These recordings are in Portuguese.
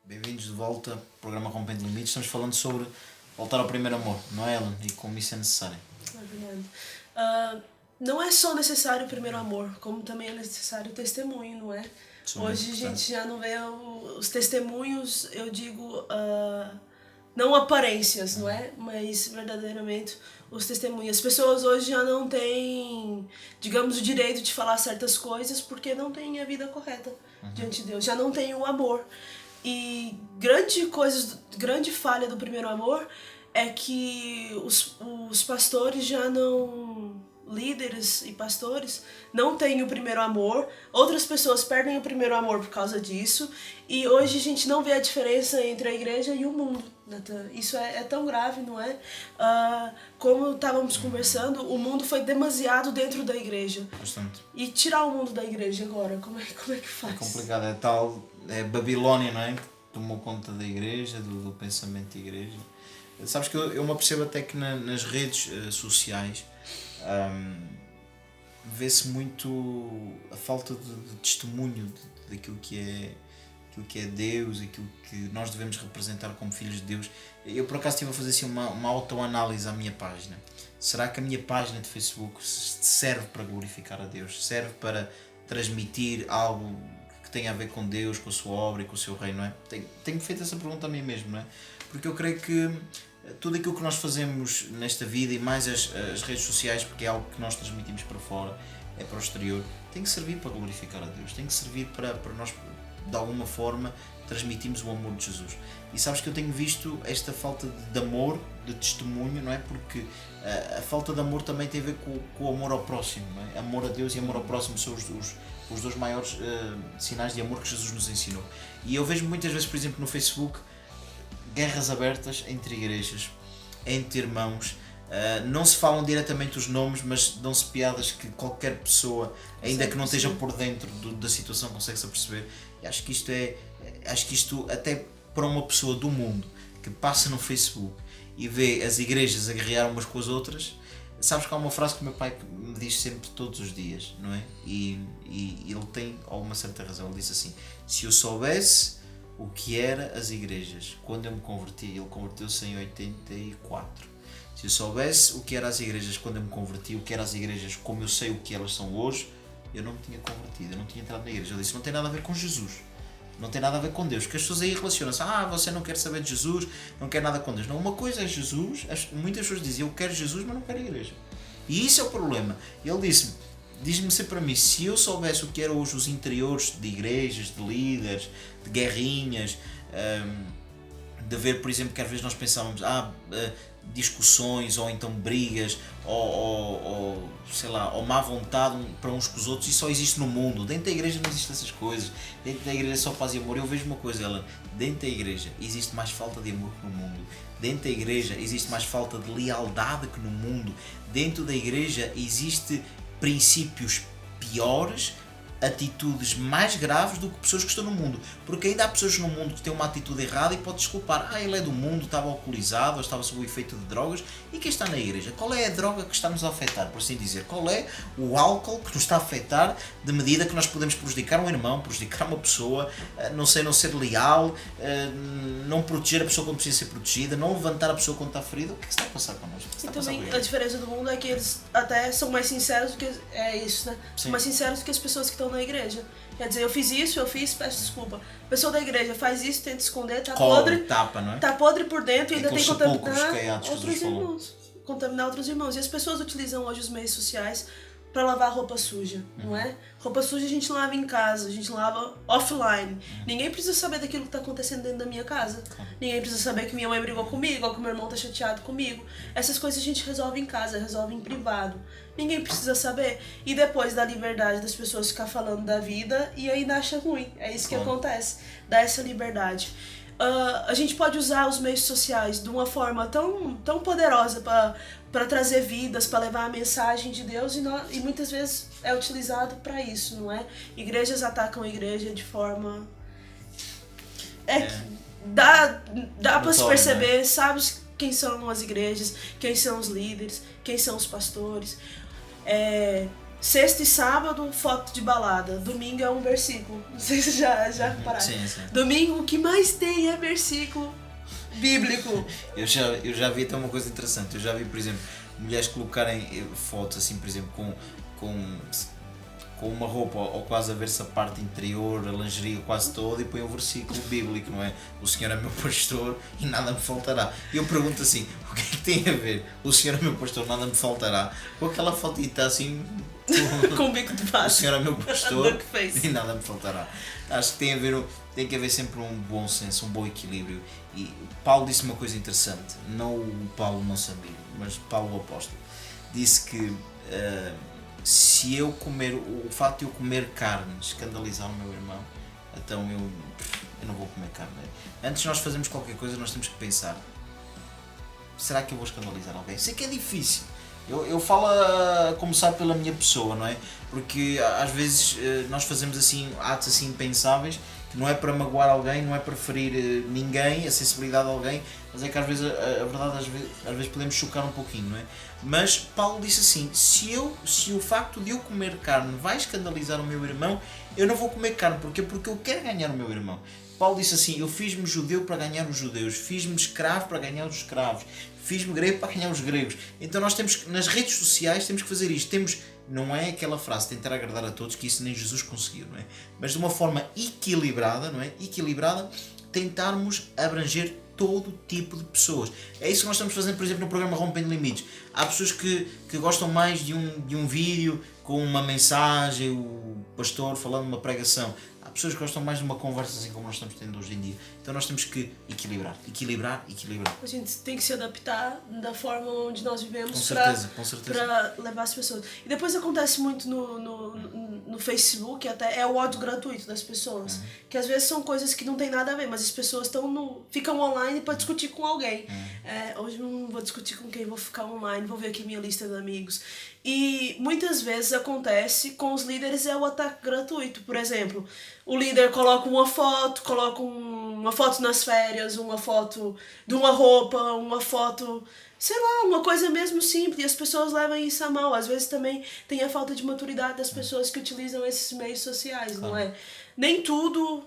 Bem-vindos de volta ao programa Rompendo Limites. Estamos falando sobre voltar ao primeiro amor, não é, Ellen? E como isso é necessário. É verdade. Não é só necessário o primeiro amor, como também é necessário o testemunho, não é? Hoje a gente já não vê os testemunhos, eu digo, não aparências, não é? Mas verdadeiramente os testemunhos. As pessoas hoje já não têm, digamos, o direito de falar certas coisas porque não têm a vida correta diante de Deus, já não têm o amor. E grande falha do primeiro amor é que os pastores já não, líderes e pastores, não têm o primeiro amor. Outras pessoas perdem o primeiro amor por causa disso. E hoje a gente não vê a diferença entre a igreja e o mundo. Isso é tão grave, não é? Como estávamos conversando, o mundo foi demasiado dentro da igreja. Bastante. E tirar o mundo da igreja agora, como é que faz? É complicado, é Babilónia, não é? Que tomou conta da igreja, do pensamento da igreja. Sabes que eu me apercebo até que nas redes sociais vê-se muito a falta de testemunho daquilo que é Deus, aquilo que nós devemos representar como filhos de Deus. Eu por acaso estive a fazer assim uma autoanálise à minha página. Será que a minha página de Facebook serve para glorificar a Deus? Serve para transmitir algo que tenha a ver com Deus, com a sua obra e com o seu reino, não é? Tenho feito essa pergunta a mim mesmo, não é? Porque eu creio que tudo aquilo que nós fazemos nesta vida e mais as redes sociais, porque é algo que nós transmitimos para fora, é para o exterior, tem que servir para glorificar a Deus, tem que servir para nós, de alguma forma, transmitirmos o amor de Jesus. E sabes que eu tenho visto esta falta de amor, de testemunho, não é? Porque a falta de amor também tem a ver com o amor ao próximo, não é? Amor a Deus e amor ao próximo são os dois maiores sinais de amor que Jesus nos ensinou. E eu vejo muitas vezes, por exemplo, no Facebook, guerras abertas entre igrejas, entre irmãos. Não se falam diretamente os nomes, mas dão-se piadas que qualquer pessoa, ainda que não esteja por dentro da situação, consegue-se aperceber. E acho que isto até para uma pessoa do mundo que passa no Facebook e vê as igrejas a guerrear umas com as outras, sabes que há uma frase que o meu pai me diz sempre todos os dias, não é? E ele tem alguma certa razão. Ele diz assim: se eu soubesse o que era as igrejas quando eu me converti, ele converteu-se em 84. Se eu soubesse o que eram as igrejas quando eu me converti, o que eram as igrejas como eu sei o que elas são hoje, eu não me tinha convertido, eu não tinha entrado na igreja. Ele disse: não tem nada a ver com Jesus, não tem nada a ver com Deus, porque as pessoas aí relacionam-se: você não quer saber de Jesus, não quer nada com Deus. Não, uma coisa é Jesus, muitas pessoas dizem: eu quero Jesus, mas não quero a igreja. E isso é o problema. Ele diz-me sempre para mim: se eu soubesse o que eram hoje os interiores de igrejas, de líderes, de guerrinhas, de ver, por exemplo, que às vezes nós pensávamos discussões ou então brigas ou sei lá, ou má vontade para uns com os outros, isso só existe no mundo. Dentro da igreja não existem essas coisas, dentro da igreja é só paz e amor. Eu vejo uma coisa, ela, dentro da igreja existe mais falta de amor que no mundo, dentro da igreja existe mais falta de lealdade que no mundo, dentro da igreja existe princípios piores, atitudes mais graves do que pessoas que estão no mundo, porque ainda há pessoas no mundo que têm uma atitude errada e pode desculpar: ele é do mundo, estava alcoolizado, ou estava sob o efeito de drogas. E quem está na igreja? Qual é a droga que está-nos a afetar, por assim dizer? Qual é o álcool que nos está a afetar de medida que nós podemos prejudicar um irmão, prejudicar uma pessoa, não ser leal, não proteger a pessoa quando precisa ser protegida, não levantar a pessoa quando está ferida? O que é que está a passar connosco? E também a diferença do mundo é que eles até são mais sinceros do que... É isso, né? São mais sinceros do que as pessoas que estão na igreja. Quer dizer, eu fiz isso, peço desculpa. A pessoa da igreja faz isso, tenta esconder, tá podre, tapa, não é? Tá podre por dentro e ainda tem que contaminar outros irmãos. Contaminar outros irmãos. E as pessoas utilizam hoje os meios sociais para lavar roupa suja, não é? Roupa suja a gente lava em casa, a gente lava offline. Ninguém precisa saber daquilo que está acontecendo dentro da minha casa. Ninguém precisa saber que minha mãe brigou comigo, ou que meu irmão tá chateado comigo. Essas coisas a gente resolve em casa, resolve em privado. Ninguém precisa saber. E depois dá liberdade das pessoas ficar falando da vida e ainda acha ruim. É isso que acontece. Dá essa liberdade. A gente pode usar os meios sociais de uma forma tão poderosa para trazer vidas, para levar a mensagem de Deus, e muitas vezes é utilizado para isso, não é? Igrejas atacam a igreja de forma... Dá para se perceber, né? Sabe quem são as igrejas, quem são os líderes, quem são os pastores. Sexta e sábado, foto de balada. Domingo é um versículo. Não sei se já repararam. Sim, sim. Domingo, o que mais tem é versículo bíblico. Eu já vi até uma coisa interessante. Eu já vi, por exemplo, mulheres colocarem fotos assim, por exemplo, com uma roupa ou quase a ver-se a parte interior, a lingerie quase toda, e põe um versículo bíblico, não é? O Senhor é meu pastor e nada me faltará. E eu pergunto assim, o que é que tem a ver o Senhor é meu pastor, nada me faltará, com aquela fotita assim... Com o bico de pato. O Senhor é meu pastor Duckface. e nada me faltará. Acho que tem que haver sempre um bom senso, um bom equilíbrio. E Paulo disse uma coisa interessante, não o Paulo nosso amigo, mas Paulo o apóstolo. Disse que se eu comer, o facto de eu comer carne escandalizar o meu irmão, então eu não vou comer carne. Antes de nós fazermos qualquer coisa, nós temos que pensar, será que eu vou escandalizar alguém? Sei que é difícil. Eu falo a começar pela minha pessoa, não é? Porque às vezes nós fazemos assim atos assim impensáveis, que não é para magoar alguém, não é para ferir ninguém, a sensibilidade de alguém, mas é que às vezes a verdade às vezes podemos chocar um pouquinho, não é? Mas Paulo disse assim, se o facto de eu comer carne vai escandalizar o meu irmão, eu não vou comer carne, porque eu quero ganhar o meu irmão. Paulo disse assim, eu fiz-me judeu para ganhar os judeus, fiz-me escravo para ganhar os escravos, fiz-me grego para ganhar os gregos. Então nós temos, nas redes sociais, temos que fazer isto. Não é aquela frase, tentar agradar a todos, que isso nem Jesus conseguiu, não é? Mas de uma forma equilibrada, não é? Equilibrada, tentarmos abranger todo tipo de pessoas. É isso que nós estamos fazendo, por exemplo, no programa Rompendo Limites. Há pessoas que gostam mais de um vídeo com uma mensagem, o pastor falando uma pregação. Há pessoas que gostam mais de uma conversa assim como nós estamos tendo hoje em dia. Então nós temos que equilibrar. A gente tem que se adaptar da forma onde nós vivemos com certeza. Para levar as pessoas. E depois acontece muito no Facebook, até é o ódio gratuito das pessoas. Que às vezes são coisas que não tem nada a ver, mas as pessoas ficam online para discutir com alguém. Hoje não vou discutir com quem, vou ficar online, vou ver aqui minha lista de amigos. E muitas vezes acontece com os líderes o ataque gratuito. Por exemplo, o líder coloca uma foto nas férias, uma foto de uma roupa, uma foto, sei lá, uma coisa mesmo simples, e as pessoas levam isso a mal. Às vezes também tem a falta de maturidade das pessoas que utilizam esses meios sociais, não é? Nem tudo...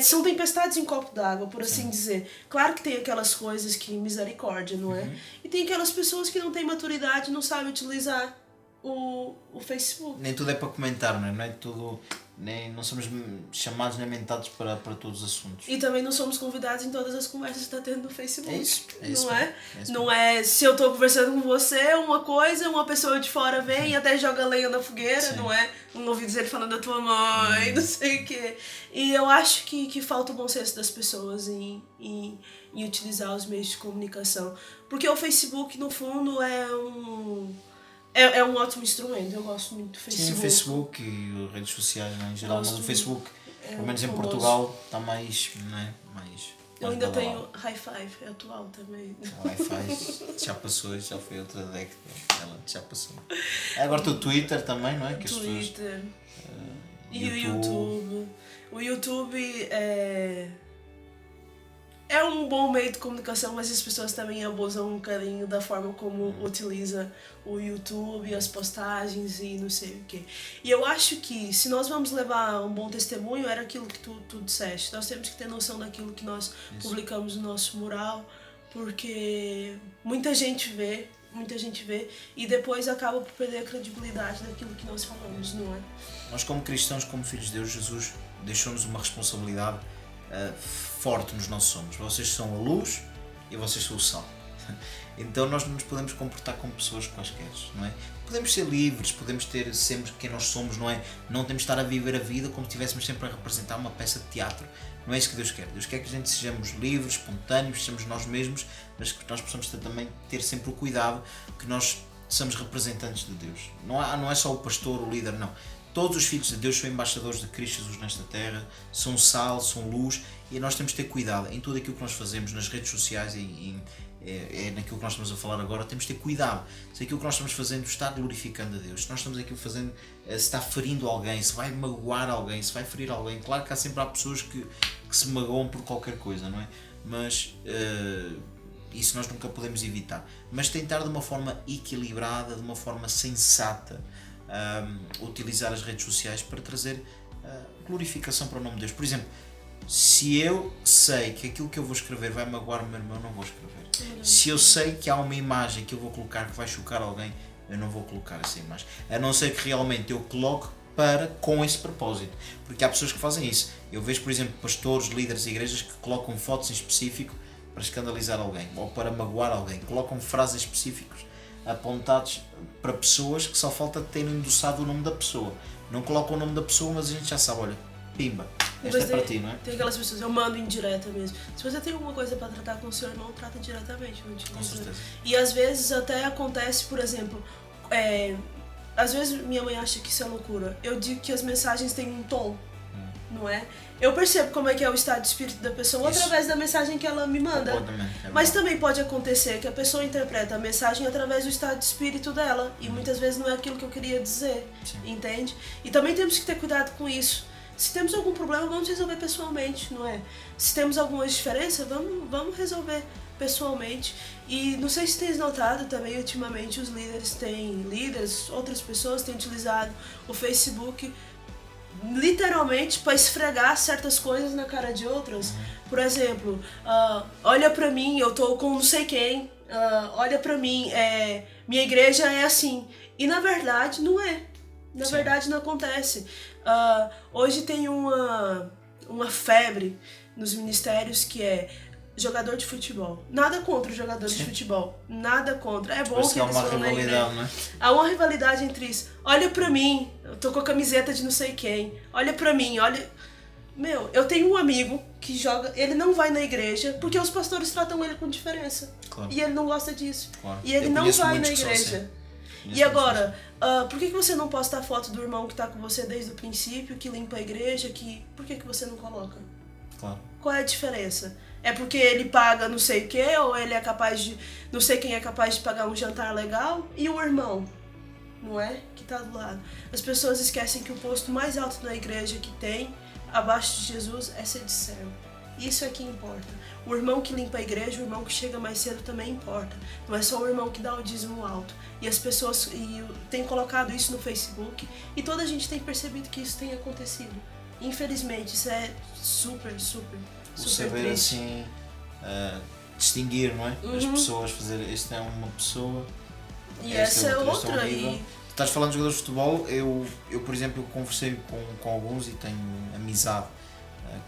são tempestades em copo d'água, por assim dizer. Claro que tem aquelas coisas que misericórdia, não é? E tem aquelas pessoas que não têm maturidade, não sabem utilizar o Facebook. Nem tudo é para comentar, não é? Não é tudo... não somos chamados nem mentados para todos os assuntos. E também não somos convidados em todas as conversas que está tendo no Facebook. É isso não é? Não é se eu estou conversando com você, uma coisa, uma pessoa de fora vem e até joga lenha na fogueira, Sim. não é? Não ouvi dizer ele falando da tua mãe, não sei o quê. E eu acho que falta o bom senso das pessoas em utilizar os meios de comunicação. Porque o Facebook, no fundo, é um ótimo instrumento. Eu gosto muito do Facebook. Sim, o Facebook e as redes sociais, né, em geral, mas o Facebook, pelo menos em famoso. Portugal, está mais, né, Eu ainda tenho High Five, é atual também. O Wi-Fi já passou, já foi outra década, ela já passou. Agora tem o Twitter também, não é? Que as Twitter. pessoas, E o YouTube. O YouTube é um bom meio de comunicação, mas as pessoas também abusam um bocadinho da forma como utiliza o YouTube, as postagens e não sei o quê. E eu acho que se nós vamos levar um bom testemunho, era aquilo que tu disseste. Nós temos que ter noção daquilo que nós publicamos no nosso mural, porque muita gente vê e depois acaba por perder a credibilidade daquilo que nós falamos, não é? Nós como cristãos, como filhos de Deus, Jesus deixou-nos uma responsabilidade forte nos nossos somos. Vocês são a luz e vocês são o sal. Então nós não nos podemos comportar como pessoas quaisquer, não é? Podemos ser livres, podemos ter sempre quem nós somos, não é? Não temos de estar a viver a vida como se estivéssemos sempre a representar uma peça de teatro. Não é isso que Deus quer. Deus quer que a gente sejamos livres, espontâneos, sejamos nós mesmos, mas que nós possamos também ter sempre o cuidado que nós somos representantes de Deus. Não é só o pastor, o líder, não. Todos os filhos de Deus são embaixadores de Cristo Jesus nesta terra, são sal, são luz, e nós temos de ter cuidado em tudo aquilo que nós fazemos nas redes sociais e naquilo que nós estamos a falar agora. Temos de ter cuidado se aquilo que nós estamos fazendo está glorificando a Deus, se nós estamos aquilo fazendo, se está ferindo alguém, se vai magoar alguém, se vai ferir alguém. Claro que há pessoas que se magoam por qualquer coisa, não é? Mas isso nós nunca podemos evitar, mas tentar de uma forma equilibrada, de uma forma sensata, utilizar as redes sociais para trazer glorificação para o nome de Deus. Por exemplo, se eu sei que aquilo que eu vou escrever vai magoar o meu irmão, eu não vou escrever. Se eu sei que há uma imagem que eu vou colocar que vai chocar alguém, eu não vou colocar essa imagem. A não ser que realmente eu coloque com esse propósito. Porque há pessoas que fazem isso. Eu vejo, por exemplo, pastores, líderes de igrejas que colocam fotos em específico para escandalizar alguém ou para magoar alguém. Colocam frases específicas apontados para pessoas que só falta terem endossado o nome da pessoa. Não colocam o nome da pessoa, mas a gente já sabe, olha, pimba, esta é para ti, não é? Tem aquelas pessoas, eu mando indireta mesmo. Se você tem alguma coisa para tratar com o seu irmão, trata diretamente. Com certeza. E às vezes até acontece, por exemplo, às vezes minha mãe acha que isso é loucura. Eu digo que as mensagens têm um tom, não é? Eu percebo como é que é o estado de espírito da pessoa através da mensagem que ela me manda. Mas também pode acontecer que a pessoa interpreta a mensagem através do estado de espírito dela. E muitas vezes não é aquilo que eu queria dizer, entende? E também temos que ter cuidado com isso. Se temos algum problema, vamos resolver pessoalmente, não é? Se temos alguma diferença, vamos resolver pessoalmente. E não sei se tens notado também, ultimamente os líderes, outras pessoas têm utilizado o Facebook literalmente para esfregar certas coisas na cara de outras. Por exemplo, olha pra mim, eu tô com não sei quem, olha pra mim, minha igreja é assim. E na verdade não é. Na verdade não acontece. Hoje tem uma febre nos ministérios que é jogador de futebol. Nada contra o jogador de futebol. Nada contra. É bom parece que há eles uma vão na igreja. rivalidade, não é? Há uma rivalidade entre isso. Olha pra mim, eu tô com a camiseta de não sei quem. Olha pra mim, olha... Meu, eu tenho um amigo que joga... Ele não vai na igreja porque os pastores tratam ele com diferença. Claro. E ele não gosta disso. Claro. E ele Eu não conheço vai na muitos que são igreja. assim. E agora, por que você não posta a foto do irmão que tá com você desde o princípio, que limpa a igreja, por que você não coloca? Claro. Qual é a diferença? É porque ele paga não sei o que, ou ele é capaz de... Não sei quem é capaz de pagar um jantar legal, e o irmão, não é? Que tá do lado. As pessoas esquecem que o posto mais alto na igreja que tem, abaixo de Jesus, é ser de servo. Isso é que importa. O irmão que limpa a igreja, o irmão que chega mais cedo também importa. Não é só o irmão que dá o dízimo alto. E as pessoas têm colocado isso no Facebook e toda a gente tem percebido que isso tem acontecido. Infelizmente, isso é super saber triste. Assim, distinguir, não é? As pessoas, fazer, esta é uma pessoa e essa é outra. Estás falando de jogadores de futebol, eu por exemplo, conversei com alguns e tenho amizade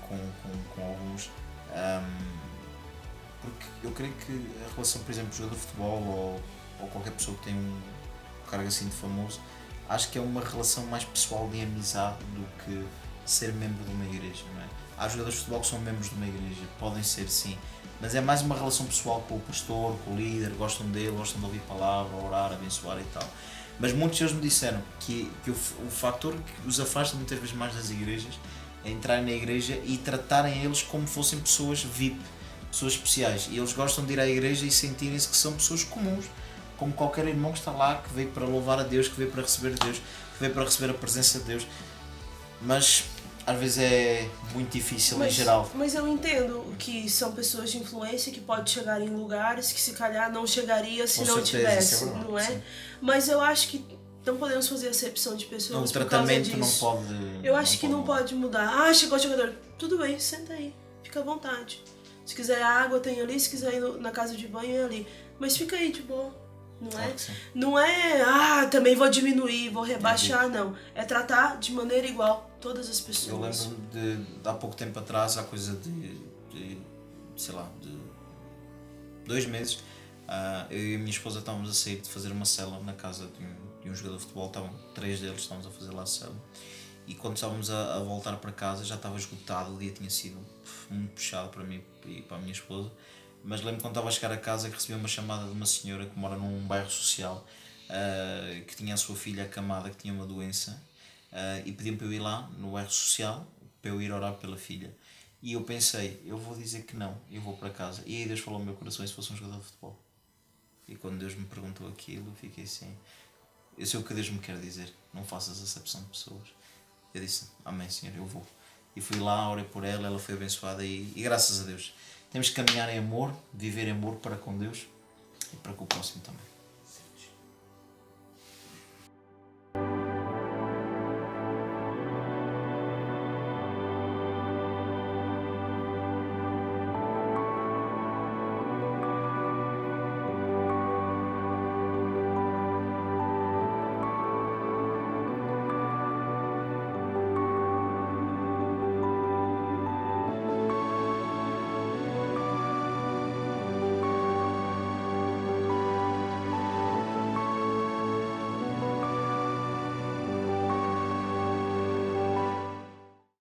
com alguns, porque eu creio que a relação, por exemplo, de jogador de futebol ou qualquer pessoa que tem um cargo assim de famoso, acho que é uma relação mais pessoal de amizade do que ser membro de uma igreja, não é? Há jogadores de futebol que são membros de uma igreja, podem ser sim, mas é mais uma relação pessoal com o pastor, com o líder, gostam dele, gostam de ouvir palavra, orar, abençoar e tal. Mas muitos deles me disseram que o fator que os afasta muitas vezes mais das igrejas é entrarem na igreja e tratarem eles como fossem pessoas VIP, pessoas especiais. E eles gostam de ir à igreja e sentirem-se que são pessoas comuns, como qualquer irmão que está lá, que veio para louvar a Deus, que veio para receber Deus, que veio para receber a presença de Deus. Mas às vezes é muito difícil em geral. Mas eu entendo que são pessoas de influência que podem chegar em lugares que se calhar não chegaria se não tivesse, não é? Sim. Mas eu acho que não podemos fazer acepção de pessoas não, por tratamento causa disso. Não pode. Eu acho que não pode mudar. Chegou o jogador. Tudo bem, senta aí. Fica à vontade. Se quiser água, tem ali. Se quiser ir na casa de banho, é ali. Mas fica aí de boa. Não é? Não é, também vou diminuir, vou rebaixar, não. É tratar de maneira igual todas as pessoas. Eu lembro-me de há pouco tempo atrás, há coisa de 2 meses, eu e a minha esposa estávamos a sair de fazer uma célula na casa de um jogador de futebol, estavam 3 deles, estávamos a fazer lá a célula. E quando estávamos a voltar para casa já estava esgotado, o dia tinha sido muito puxado para mim e para a minha esposa. Mas lembro quando estava a chegar a casa que recebi uma chamada de uma senhora que mora num bairro social, que tinha a sua filha acamada, que tinha uma doença, e pediam para eu ir lá no bairro social para eu ir orar pela filha. E eu pensei, eu vou dizer que não, eu vou para casa. E aí Deus falou no meu coração, e se fosse um jogador de futebol? E quando Deus me perguntou aquilo, eu fiquei assim, eu sei o que Deus me quer dizer, não faças acepção de pessoas. Eu disse, amém Senhor, eu vou. E fui lá, orei por ela, ela foi abençoada e graças a Deus. Temos que caminhar em amor, viver em amor para com Deus e para com o próximo também.